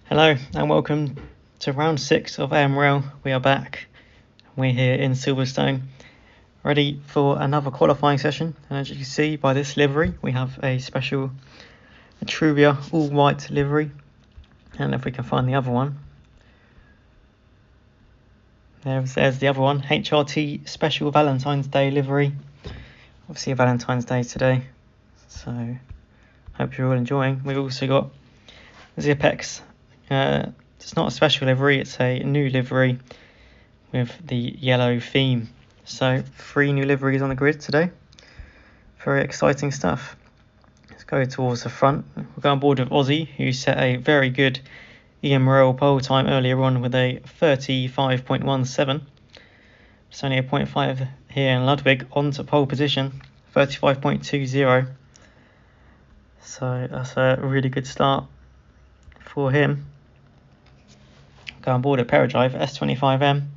Hello and welcome to round 6 of AMRL. We are back. We're here in Silverstone, ready for another qualifying session. And as you can see by this livery, we have a special Truvia all white livery. And if we can find the other one, there's the other one, HRT special Valentine's Day livery. Obviously a Valentine's Day today, so hope you're all enjoying. We've also got Zipex. It's not a special livery, it's a new livery with the yellow theme. So 3 new liveries on the grid today. Very exciting stuff. Let's go towards the front. We'll go on board with Aussie, who set a very good UMRL pole time earlier on with a 35.17. It's only a 0.5 here in Ludwig onto pole position, 35.20. So that's a really good start for him. Go on board at Paradrive S25M.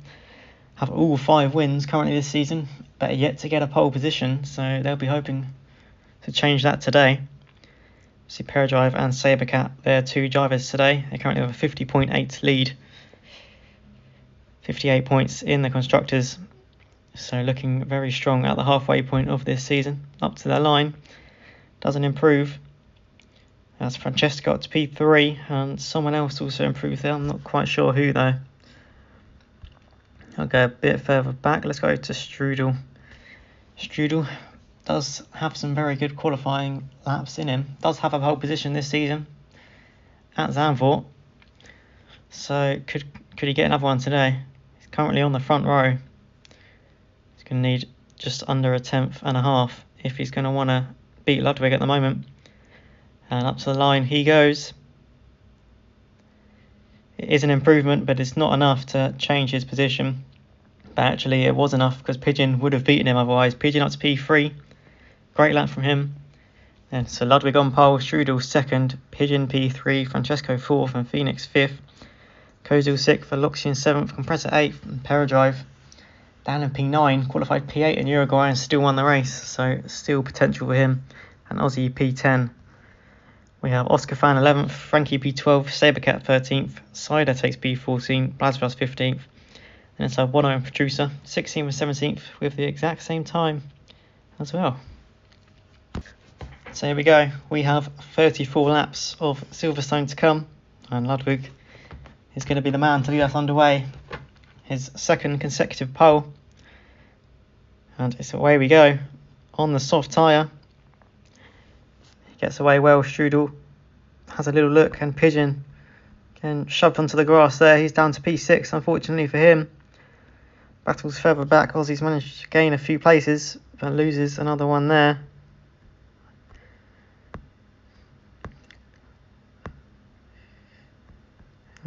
Have all 5 wins currently this season. Better yet to get a pole position, so they'll be hoping to change that today. See Paradrive and Sabercat, they're 2 drivers today. They currently have a 50.8 lead. 58 points in the constructors. So looking very strong at the halfway point of this season. Up to their line. Doesn't improve. As Francesco got to P3 and someone else also improved there. I'm not quite sure who though. I'll go a bit further back. Let's go to Strudel. Strudel does have some very good qualifying laps in him. Does have a pole position this season at Zandvoort. So could he get another one today? He's currently on the front row. He's going to need just under a 10th and a half if he's going to want to beat Ludwig at the moment. And up to the line he goes. It is an improvement, but it's not enough to change his position. But actually it was enough because Pigeon would have beaten him otherwise. Pigeon up to P3. Great lap from him. And so Ludwig on pole, Strudel second, Pigeon P3, Francesco 4th and Phoenix 5th. Kozil 6th, Aloxian 7th, Compressor 8th and Paradrive down in P9, qualified P8 in Uruguay and still won the race. So still potential for him. And Aussie P10. We have Oscar Fan 11th, Frankie P12, Sabercat 13th, Cider takes P14, Blasphemous 15th, and it's our one-own producer, 16th and 17th, with the exact same time as well. So here we go, we have 34 laps of Silverstone to come, and Ludwig is going to be the man to lead us underway, his 2nd consecutive pole, and it's away we go, on the soft tyre. Gets away well, Strudel has a little look and Pigeon can shove onto the grass there. He's down to P6 unfortunately for him. Battles further back, Aussie's managed to gain a few places but loses another one there.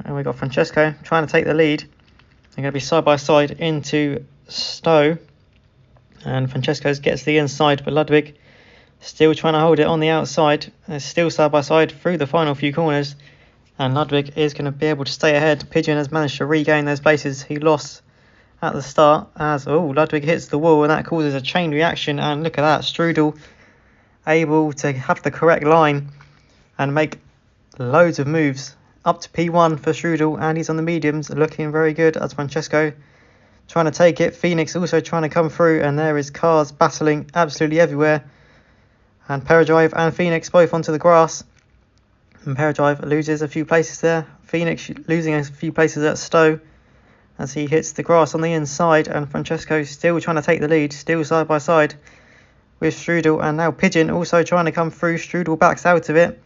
And we got Francesco trying to take the lead. They're going to be side by side into Stowe. And Francesco gets the inside, but Ludwig still trying to hold it on the outside. They're still side by side through the final few corners. And Ludwig is going to be able to stay ahead. Pigeon has managed to regain those places he lost at the start. As Ludwig hits the wall and that causes a chain reaction. And look at that, Strudel able to have the correct line and make loads of moves. Up to P1 for Strudel and he's on the mediums, looking very good as Francesco trying to take it. Phoenix also trying to come through and there is cars battling absolutely everywhere. And Paradrive and Phoenix both onto the grass. And Paradrive loses a few places there. Phoenix losing a few places at Stowe as he hits the grass on the inside. And Francesco still trying to take the lead, still side by side with Strudel. And now Pigeon also trying to come through. Strudel backs out of it.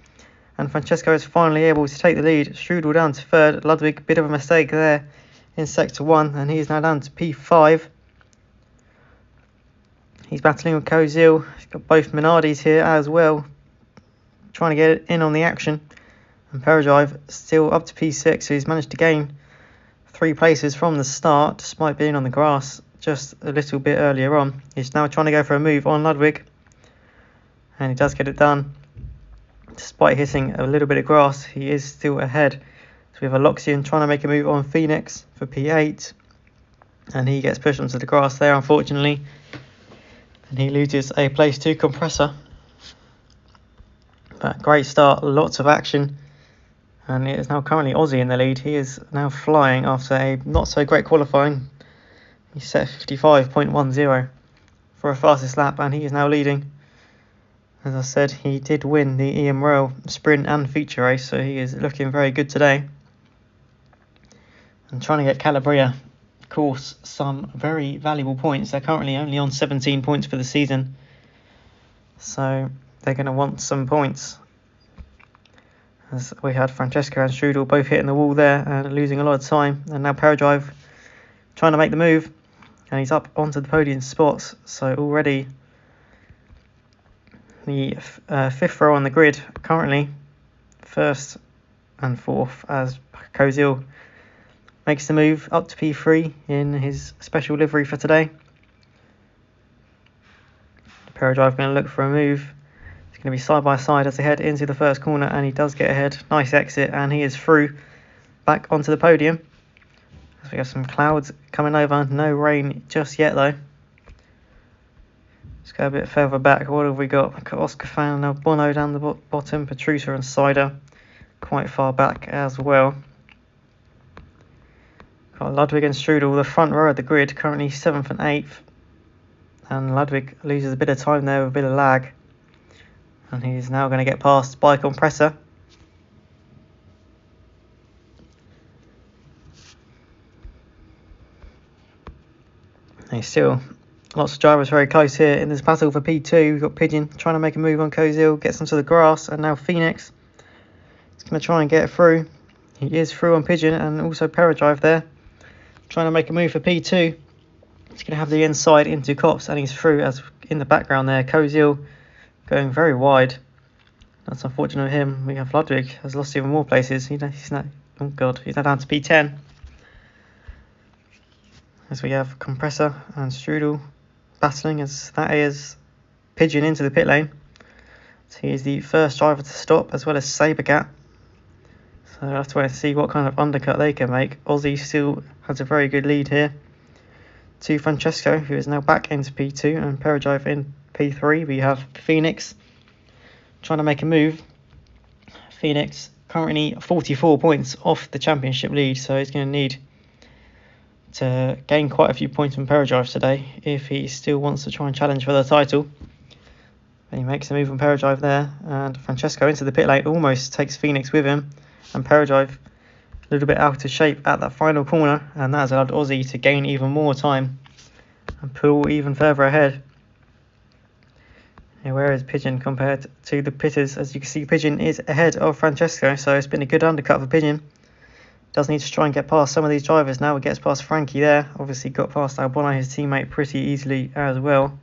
And Francesco is finally able to take the lead. Strudel down to 3rd. Ludwig, bit of a mistake there in sector 1. And he's now down to P5. He's battling with Kozil. He's got both Minardis here as well, trying to get in on the action. And Paradrive still up to P6, so he's managed to gain 3 places from the start, despite being on the grass just a little bit earlier on. He's now trying to go for a move on Ludwig, and he does get it done. Despite hitting a little bit of grass, he is still ahead. So we have Aloxian trying to make a move on Phoenix for P8, and he gets pushed onto the grass there, unfortunately. And he loses a place to Compressor. But great start, lots of action. And it is now currently Aussie in the lead. He is now flying after a not so great qualifying. He set 55.10 for a fastest lap, and he is now leading. As I said, he did win the AMRL sprint and feature race, so he is looking very good today. And trying to get Calabria, of course, some very valuable points. They're currently only on 17 points for the season, so they're going to want some points. As we had Francesco and Strudel both hitting the wall there and losing a lot of time. And now Paradrive trying to make the move, and he's up onto the podium spots. So already the fifth row on the grid, currently first and fourth, as Kozil makes the move up to P3 in his special livery for today. Paradrive going to look for a move. It's going to be side by side as they head into the first corner, and he does get ahead. Nice exit, and he is through back onto the podium. As we have some clouds coming over, no rain just yet though. Let's go a bit further back. What have we got? We've got Oscar Fan, now Bono down the bottom, Petrusa and Cider quite far back as well. Got Ludwig and Strudel, the front row of the grid, currently 7th and 8th. And Ludwig loses a bit of time there with a bit of lag. And he's now going to get past by Compressor. There's still lots of drivers very close here in this battle for P2. We've got Pigeon trying to make a move on Kozil, gets onto the grass, and now Phoenix is going to try and get through. He is through on Pigeon, and also Paradrive there, trying to make a move for P2. He's going to have the inside into Cops, and he's through. As in the background there, Kozil going very wide. That's unfortunate of him. We have Ludwig has lost even more places. He's now, oh god, he's now down to P10. As we have Compressor and Strudel battling, as that is Pigeon into the pit lane. So he is the first driver to stop, as well as Sabercat. So we'll have to wait and see what kind of undercut they can make. Aussie still has a very good lead here to Francesco, who is now back into P2, and Paradrive in P3. We have Phoenix trying to make a move. Phoenix currently 44 points off the championship lead, so he's going to need to gain quite a few points from Paradrive today if he still wants to try and challenge for the title. And he makes a move on Paradrive there, and Francesco into the pit lane, almost takes Phoenix with him, and Paradrive a little bit out of shape at that final corner, and that has allowed Aussie to gain even more time and pull even further ahead. And where is Pigeon compared to the pitters? As you can see, Pigeon is ahead of Francesco, so it's been a good undercut for Pigeon. Does need to try and get past some of these drivers now. He gets past Frankie there. Obviously got past Albano, his teammate, pretty easily as well.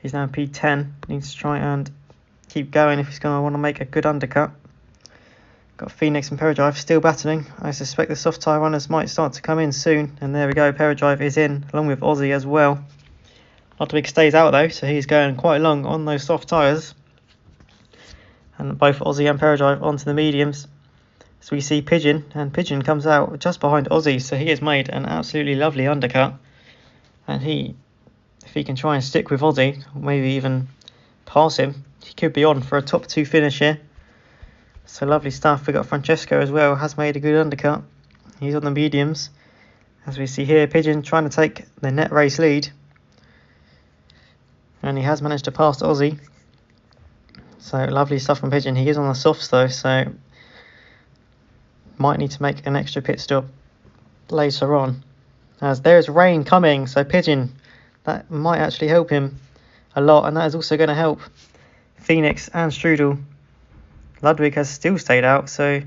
He's now in P10. Needs to try and keep going if he's going to want to make a good undercut. Got Phoenix and Paradrive still battling. I suspect the soft tyre runners might start to come in soon. And there we go, Paradrive is in, along with Aussie as well. Ludwig stays out though, so he's going quite long on those soft tyres. And both Aussie and Paradrive onto the mediums. So we see Pigeon, and Pigeon comes out just behind Aussie, so he has made an absolutely lovely undercut. And if he can try and stick with Aussie, maybe even pass him, he could be on for a top 2 finish here. So lovely stuff. We got Francesco as well, has made a good undercut. He's on the mediums. As we see here, Pigeon trying to take the net race lead. And he has managed to pass Aussie. So lovely stuff from Pigeon. He is on the softs though, so might need to make an extra pit stop later on, as there is rain coming. So Pigeon, that might actually help him a lot, and that is also going to help Phoenix and Strudel. Ludwig has still stayed out, so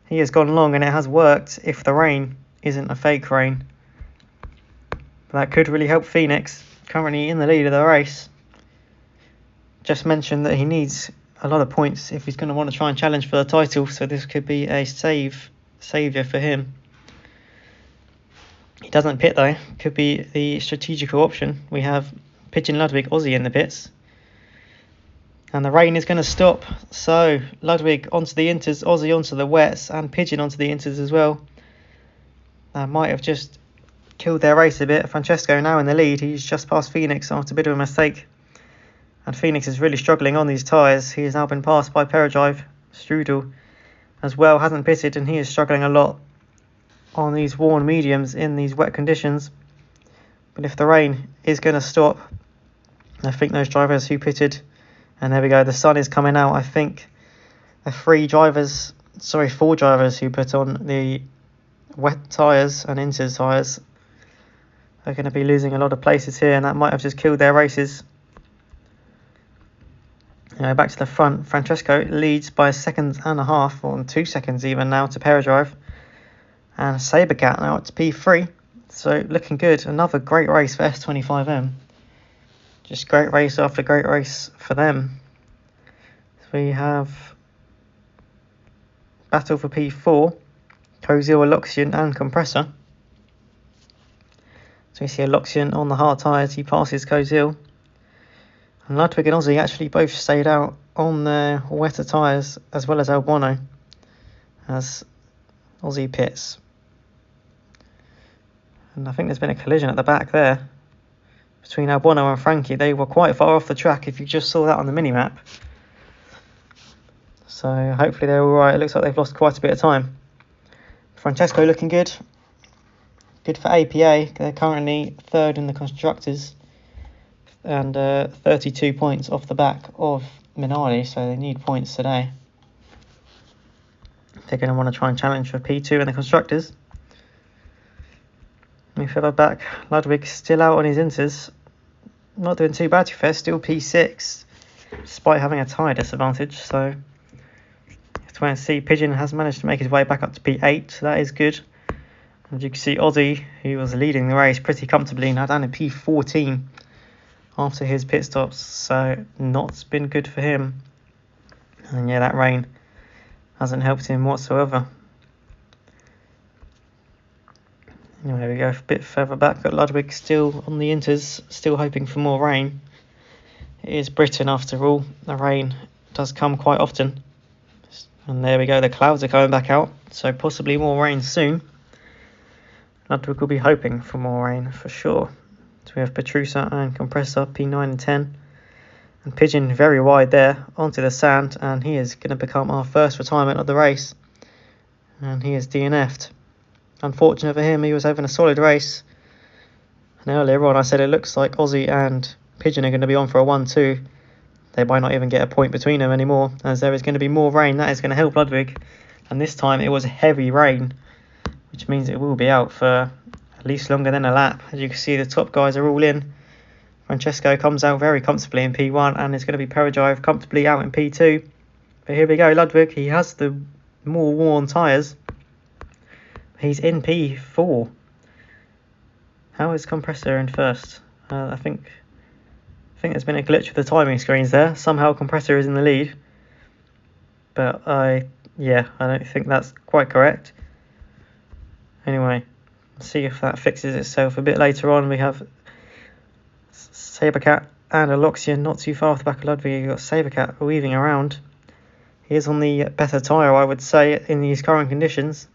he has gone long, and it has worked if the rain isn't a fake rain. But that could really help Phoenix, currently in the lead of the race. Just mentioned that he needs a lot of points if he's going to want to try and challenge for the title, so this could be a saviour for him. He doesn't pit though, could be the strategical option. We have Pigeon, Ludwig, Aussie in the pits, and the rain is going to stop, so Ludwig onto the inters, Aussie onto the wets, and Pigeon onto the inters as well. That might have just killed their race a bit. Francesco now in the lead, he's just past Phoenix after a bit of a mistake. And Phoenix is really struggling on these tyres. He has now been passed by Paradrive, Strudel as well hasn't pitted, and he is struggling a lot on these worn mediums in these wet conditions. But if the rain is going to stop, I think those drivers who pitted, and there we go, the sun is coming out. I think the four drivers who put on the wet tyres and Inters tyres are going to be losing a lot of places here, and that might have just killed their races. Back to the front, Francesco leads by 1.5 seconds, or 2 seconds even now, to Paradrive. And Sabercat now to P3. So looking good. Another great race for S25M. Just great race after great race for them. So we have battle for P4. Kozil, Aloxian and Compressor. So we see Aloxian on the hard tyres. He passes Kozil. And Ludwig and Ozzy actually both stayed out on their wetter tyres, as well as Albono, as Ozzy pits. And I think there's been a collision at the back there between Albono and Frankie. They were quite far off the track if you just saw that on the mini-map. So hopefully they're alright. It looks like they've lost quite a bit of time. Francesco looking good. Good for APA. They're currently third in the Constructors. And 32 points off the back of Minardi, so they need points today. They're going to want to try and challenge for P2 in the Constructors. Move further back, Ludwig still out on his Inters. Not doing too bad, to be fair, still P6, despite having a tyre disadvantage. So, let's wait and see. Pigeon has managed to make his way back up to P8, so that is good. And you can see Ozzy, who was leading the race pretty comfortably, now down in P14. After his pit stops, so not been good for him. And yeah, that rain hasn't helped him whatsoever. Anyway, we go a bit further back, got Ludwig still on the Inters, still hoping for more rain. It is Britain after all, the rain does come quite often. And there we go, the clouds are coming back out, so possibly more rain soon. Ludwig will be hoping for more rain for sure. So we have Petrusa and Compressor, P9 and 10. And Pigeon very wide there, onto the sand, and he is going to become our first retirement of the race. And he is DNF'd. Unfortunate for him, he was having a solid race. And earlier on I said it looks like Ozzy and Pigeon are going to be on for a 1-2. They might not even get a point between them anymore, as there is going to be more rain. That is going to help Ludwig. And this time it was heavy rain, which means it will be out for at least longer than a lap. As you can see, the top guys are all in. Francesco comes out very comfortably in P1, and it's going to be Paradrive comfortably out in P2. But here we go, Ludwig, he has the more worn tyres. He's in P4. How is Compressor in first? I think there's been a glitch with the timing screens there. Somehow Compressor is in the lead. But I don't think that's quite correct. Anyway, see if that fixes itself a bit later on. We have Sabercat and Aloxian not too far off the back of Ludwig. You've got Sabercat weaving around. He is on the better tyre, I would say, in these current conditions.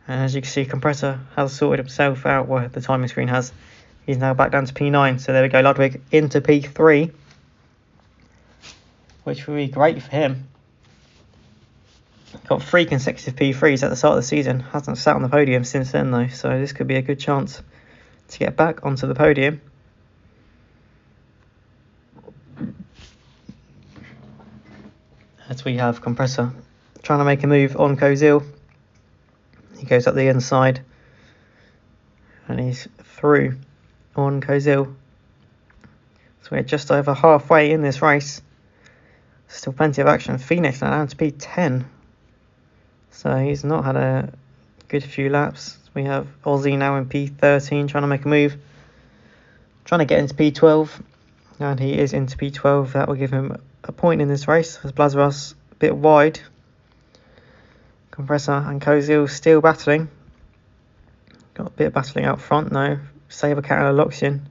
And as you can see, Compressor has sorted himself out. Well, the timing screen has. He's now back down to P9. So there we go, Ludwig into P3, which will be great for him. Got 3 consecutive P3s at the start of the season. Hasn't sat on the podium since then though, so this could be a good chance to get back onto the podium. As we have Compressor trying to make a move on Kozil. He goes up the inside and he's through on Kozil. So we're just over halfway in this race. Still plenty of action. Phoenix now down to P10. So he's not had a good few laps. We have Ozzy now in P13 trying to make a move. Trying to get into P12. And he is into P12. That will give him a point in this race. As Blazarus a bit wide. Compressor and Kozil still battling. Got a bit of battling out front now. Sabercat and Aloxian.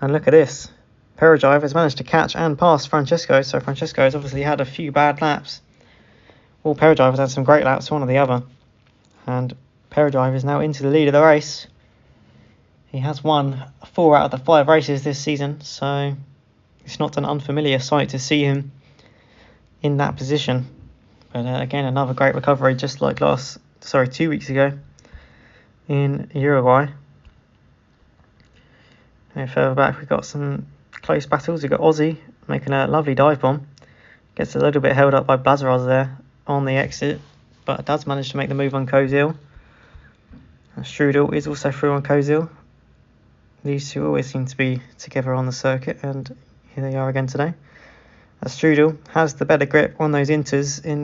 And look at this. Paradrive has managed to catch and pass Francesco. So Francesco has obviously had a few bad laps. All Paradrive has had some great laps, one or the other. And Paradrive is now into the lead of the race. He has won 4 out of the 5 races this season. So it's not an unfamiliar sight to see him in that position. But again, another great recovery, just like 2 weeks ago in Uruguay. And further back, we've got some close battles. We've got Aussie making a lovely dive bomb. Gets a little bit held up by Blazeraz there on the exit, but does manage to make the move on Kozil. And Strudel is also through on Kozil. These two always seem to be together on the circuit, and here they are again today. As Strudel has the better grip on those inters in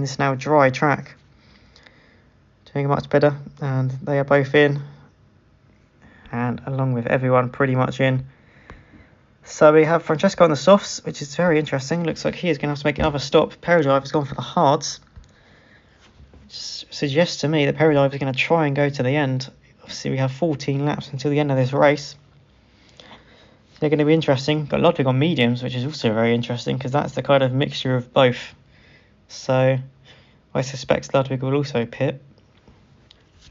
this now dry track. Doing much better, and they are both in. And along with everyone pretty much in. So we have Francesco on the softs, which is very interesting. Looks like he is going to have to make another stop. Peridrive has gone for the hards. Which suggests to me that Peridrive is going to try and go to the end. Obviously we have 14 laps until the end of this race. They're going to be interesting. Got Ludwig on mediums, which is also very interesting because that's the kind of mixture of both. So I suspect Ludwig will also pit.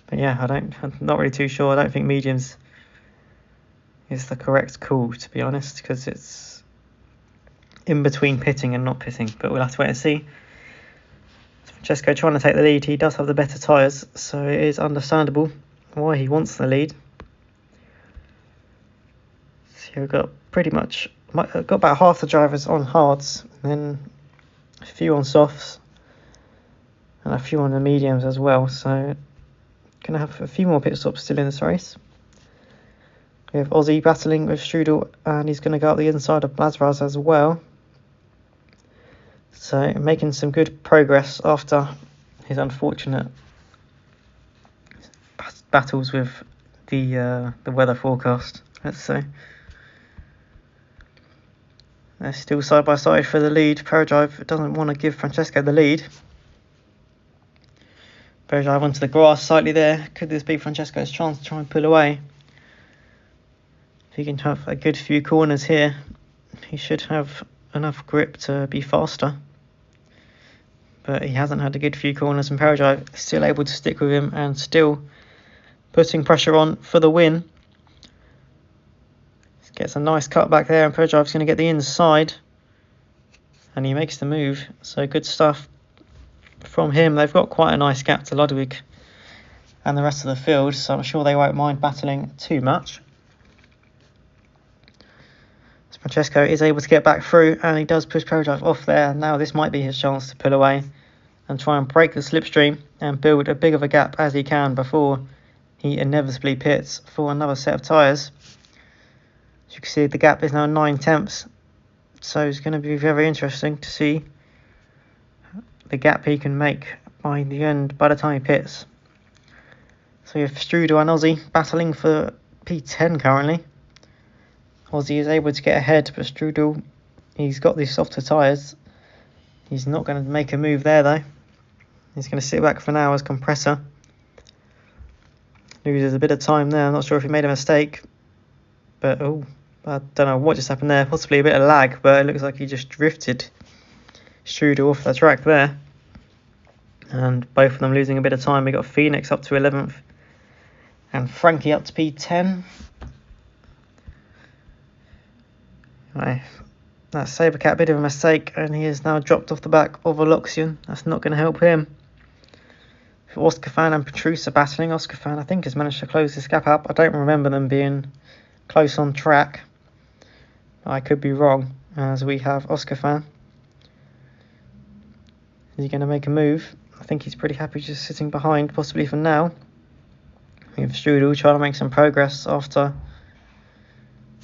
But yeah, I'm not really too sure. I don't think mediums is the correct call, to be honest, because it's in between pitting and not pitting. But we'll have to wait and see. Francesco trying to take the lead. He does have the better tyres, so it is understandable why he wants the lead. So we've got got about half the drivers on hards, and then a few on softs, and a few on the mediums as well. So going to have a few more pit stops still in this race. We have Aussie battling with Strudel, and he's going to go up the inside of Blazeraz as well. So making some good progress after his unfortunate battles with the weather forecast, let's say. They're still side by side for the lead. Peridrive doesn't want to give Francesco the lead. Peridrive onto the grass slightly there. Could this be Francesco's chance to try and pull away? If he can have a good few corners here, he should have enough grip to be faster. But he hasn't had a good few corners, and Peridrive is still able to stick with him and still putting pressure on for the win. Gets a nice cut back there, and Peridrive's going to get the inside. And he makes the move. So good stuff from him. They've got quite a nice gap to Ludwig and the rest of the field, so I'm sure they won't mind battling too much. So Francesco is able to get back through, and he does push Peridrive off there. Now this might be his chance to pull away and try and break the slipstream and build as big of a gap as he can before he inevitably pits for another set of tyres. As you can see, the gap is now 9/10, so it's going to be very interesting to see the gap he can make by the time he pits. So you have Strudel and Aussie battling for P10 currently. Aussie is able to get ahead, but Strudel, he's got these softer tyres. He's not going to make a move there though. He's going to sit back for now as compressor. Loses a bit of time there. I'm not sure if he made a mistake, but I don't know what just happened there. Possibly a bit of lag, but it looks like he just drifted Strudel off the track there. And both of them losing a bit of time. We got Phoenix up to 11th and Frankie up to P10. Right. That Sabercat, bit of a mistake, and he is now dropped off the back of Aloxian. That's not going to help him. For Oscar Fan and Petrus are battling. Oscar Fan, I think, has managed to close this gap up. I don't remember them being close on track. I could be wrong, as we have Oscar Fan. Is he going to make a move? I think he's pretty happy just sitting behind, possibly for now. We have Strudel trying to make some progress after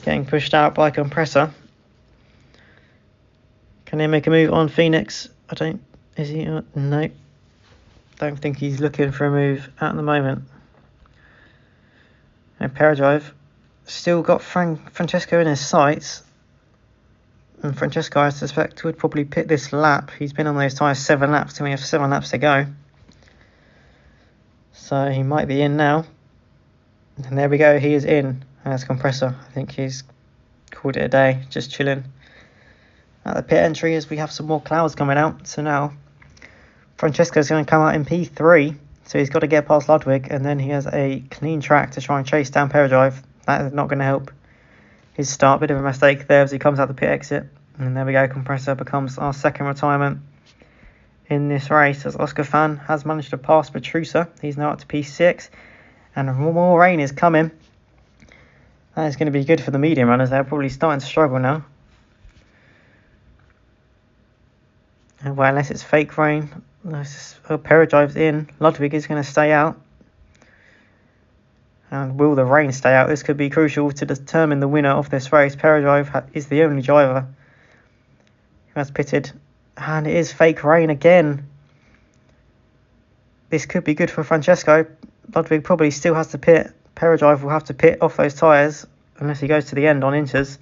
getting pushed out by Compressor. Can he make a move on Phoenix? Is he? No. Don't think he's looking for a move at the moment. And Peridrive still got Francesco in his sights. And Francesco, I suspect, would probably pit this lap. He's been on those tyres 7 laps, and we have 7 laps to go. So he might be in now. And there we go, he is in as Compressor. I think he's called it a day, just chilling at the pit entry as we have some more clouds coming out. So now Francesco's going to come out in P3. So he's got to get past Ludwig, and then he has a clean track to try and chase down Peridrive. That is not going to help his start. Bit of a mistake there as he comes out the pit exit. And there we go, Compressor becomes our second retirement in this race, as Oscar Fan has managed to pass Petrusa. He's now up to P6, and more rain is coming. That is going to be good for the medium runners. They're probably starting to struggle now. Well, unless it's fake rain. Peradrive's in. Ludwig is going to stay out. And will the rain stay out? This could be crucial to determine the winner of this race. Peradrive is the only driver who has pitted. And it is fake rain again. This could be good for Francesco. Ludwig probably still has to pit. Peradrive will have to pit off those tyres unless he goes to the end on inters.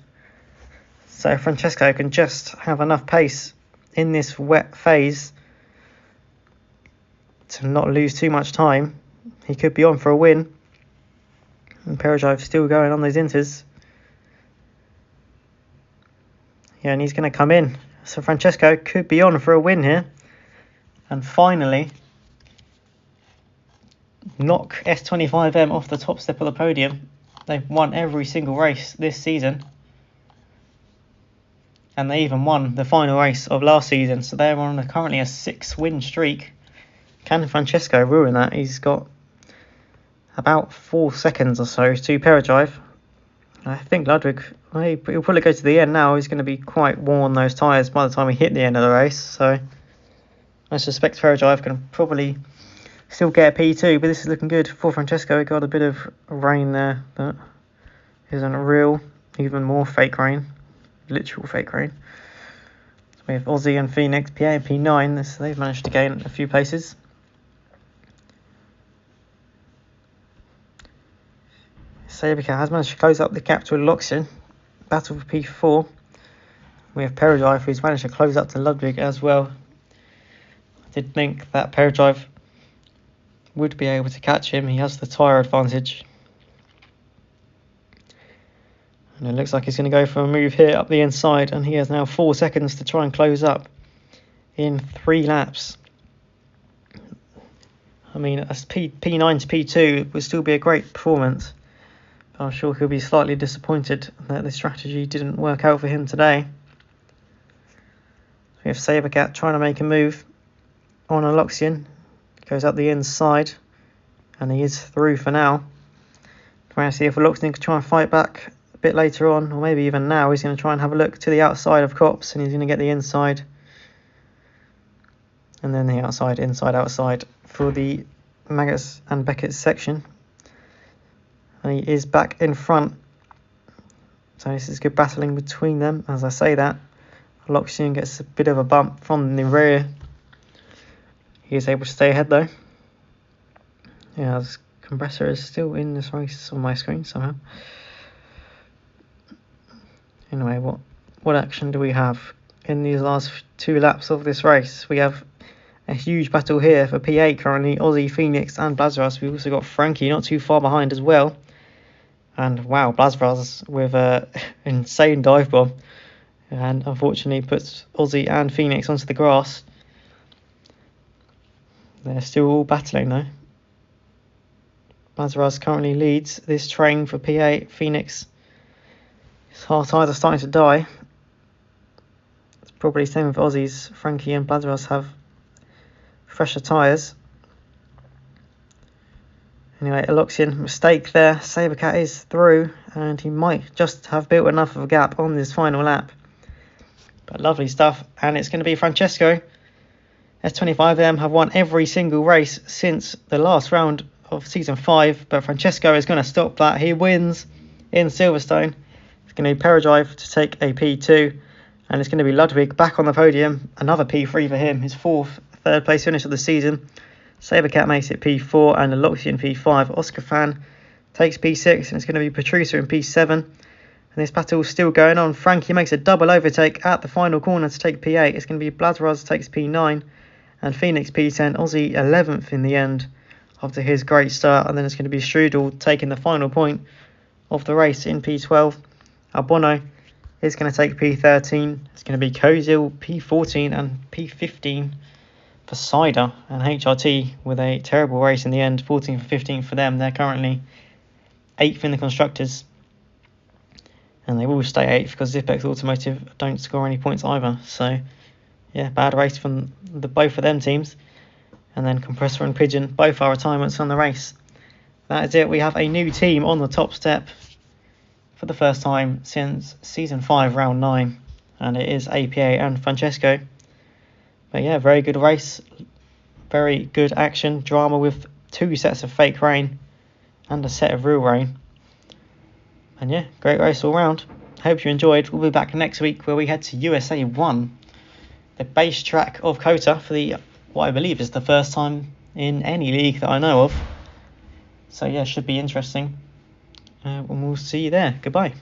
So Francesco can just have enough pace in this wet phase to not lose too much time. He could be on for a win. And Peradrive still going on those inters. Yeah, and he's going to come in. So Francesco could be on for a win here. And finally, knock S25M off the top step of the podium. They've won every single race this season. And they even won the final race of last season. So they're on currently a 6-win streak. Can Francesco ruin that? He's got about 4 seconds or so to Peradrive. I think Ludwig, he'll probably go to the end now. He's going to be quite warm on those tyres by the time we hit the end of the race. So I suspect Peradrive can probably still get a P2. But this is looking good for Francesco. He got a bit of rain there that isn't real. Even more fake rain. Literal fake rain. So we have Aussie and Phoenix, PA and P9. They've managed to gain a few places. Sabercat has managed to close up the gap to Loxin. Battle for P4. We have Peradrive, who's managed to close up to Ludwig as well. I did think that Peradrive would be able to catch him. He has the tyre advantage. And it looks like he's going to go for a move here up the inside. And he has now 4 seconds to try and close up in 3 laps. I mean, as P9 to P2 would still be a great performance. I'm sure he'll be slightly disappointed that the strategy didn't work out for him today. We have Sabercat trying to make a move on Aloxian. Goes up the inside, and he is through for now. Trying to see if Aloxian can try and fight back a bit later on, or maybe even now. He's going to try and have a look to the outside of Copse, and he's going to get the inside. And then the outside, inside, outside for the Maggots and Beckett section. And he is back in front. So this is good battling between them. As I say that, Loxian gets a bit of a bump from the rear. He is able to stay ahead though. Yeah, this compressor is still in this race on my screen somehow. Anyway, what action do we have in these last 2 laps of this race? We have a huge battle here for P8 currently. Aussie, Phoenix and Blazras. We've also got Frankie not too far behind as well. And wow, Blazras with an insane dive bomb. And unfortunately puts Aussie and Phoenix onto the grass. They're still all battling though. Blazras currently leads this train for P8. Phoenix, his hard tyres are starting to die. It's probably the same with Aussies. Frankie and Blazras have fresher tyres. Anyway, Aloxian, mistake there. Sabercat is through, and he might just have built enough of a gap on this final lap. But lovely stuff, and it's going to be Francesco. S25M have won every single race since the last round of Season 5, but Francesco is going to stop that. He wins in Silverstone. It's going to be Peradrive to take a P2, and it's going to be Ludwig back on the podium. Another P3 for him, his 3rd place finish of the season. Sabercat makes it P4 and Aloxian P5. Oscar Fan takes P6 and it's going to be Petrusa in P7. And this battle is still going on. Frankie makes a double overtake at the final corner to take P8. It's going to be Blazras takes P9 and Phoenix P10. Aussie 11th in the end after his great start. And then it's going to be Strudel taking the final point of the race in P12. Albono is going to take P13. It's going to be Kozil P14 and P15. For Cider and HRT with a terrible race in the end, 14th and 15th for them. They're currently 8th in the Constructors, and they will stay 8th because Zipex Automotive don't score any points either. So yeah, bad race from both of them teams. And then Compressor and Pigeon, both our retirements from the race. That is it. We have a new team on the top step for the first time since Season 5, Round 9. And it is APA and Francesco. But yeah, very good race. Very good action. Drama with 2 sets of fake rain and a set of real rain. And yeah, great race all round. Hope you enjoyed. We'll be back next week where we head to USA 1, the base track of COTA, for what I believe is the first time in any league that I know of. So yeah, should be interesting. And we'll see you there. Goodbye.